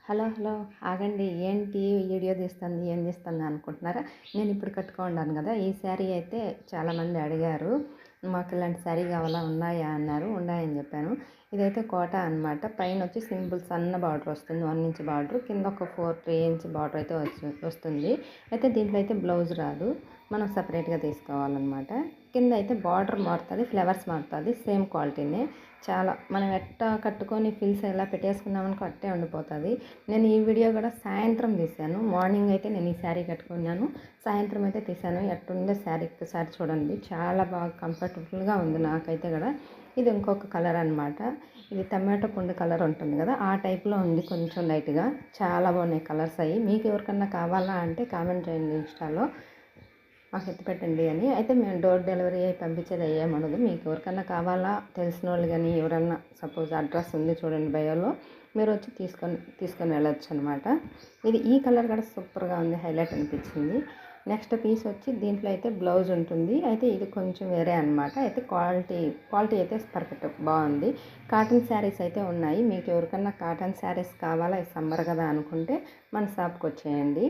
Hello hello ఆగండి, ఏంటి video తీస్తుంది ఏం తీస్తుంది అనుకుంటున్నారా? నేను ఇప్పుడు కట్టుకున్నాను కదా, ఈ శారీ అయితే చాలామంది అడిగారు. మాకు ఇలాంటి శారీ కావాలా, ఉన్నాయా అన్నారు. ఉన్నాయని చెప్పాను. ఇదైతే కోట అనమాట. పైన వచ్చి సింపుల్ సన్న బార్డర్ వస్తుంది, 1 ఇంచ్ బార్డర్, కింద ఒక 3 ఇంచ్ బార్డర్ అయితే వస్తుంది. అయితే దీంట్లో అయితే బ్లౌజ్ రాదు, మనం సపరేట్గా తీసుకోవాలన్నమాట. కింద అయితే బార్డర్ మారుతుంది, ఫ్లవర్స్ మారుతుంది, సేమ్ క్వాలిటీనే. చాలా మనం ఎట్టా కట్టుకొని ఫిల్స్ ఎలా పెట్టేసుకున్నామనుకో అట్టే ఉండిపోతుంది. నేను ఈ వీడియో కూడా సాయంత్రం తీశాను. మార్నింగ్ అయితే నేను ఈ శారీ కట్టుకున్నాను, సాయంత్రం అయితే తీశాను. ఎట్టుండే శారీ ఒకసారి చూడండి, చాలా బాగా కంఫర్టబుల్గా ఉంది నాకైతే కూడా. ఇది ఇంకొక కలర్ అనమాట. ఇది టమాటో పండు కలర్ ఉంటుంది కదా, ఆ టైప్లో ఉంది, కొంచెం లైట్గా. చాలా బాగున్నాయి కలర్స్ అయ్యి. మీకు ఎవరికన్నా కావాలా అంటే కామెంట్ చేయండి ఇన్స్టాలో, మాకు ఎత్తి పెట్టండి అని. అయితే మేము డోర్ డెలివరీ అయ్యి పంపించేది అయ్యేమనదు. మీకు ఎవరికన్నా కావాలా, తెలిసిన వాళ్ళు కానీ ఎవరన్నా, సపోజ్ అడ్రస్ ఉంది చూడండి బయోలో, మీరు వచ్చి తీసుకొని వెళ్ళొచ్చు అనమాట. ఇది ఈ కలర్ కూడా సూపర్గా ఉంది, హైలైట్ అనిపించింది. నెక్స్ట్ పీస్ వచ్చి దీంట్లో అయితే బ్లౌజ్ ఉంటుంది. అయితే ఇది కొంచెం వేరే అనమాట. అయితే క్వాలిటీ అయితే పర్ఫెక్ట్ బాగుంది. కాటన్ శారీస్ అయితే ఉన్నాయి. మీకు ఎవరికన్నా కాటన్ శారీస్ కావాలా, సమ్మర్ కదా అనుకుంటే మన షాప్కి వచ్చేయండి.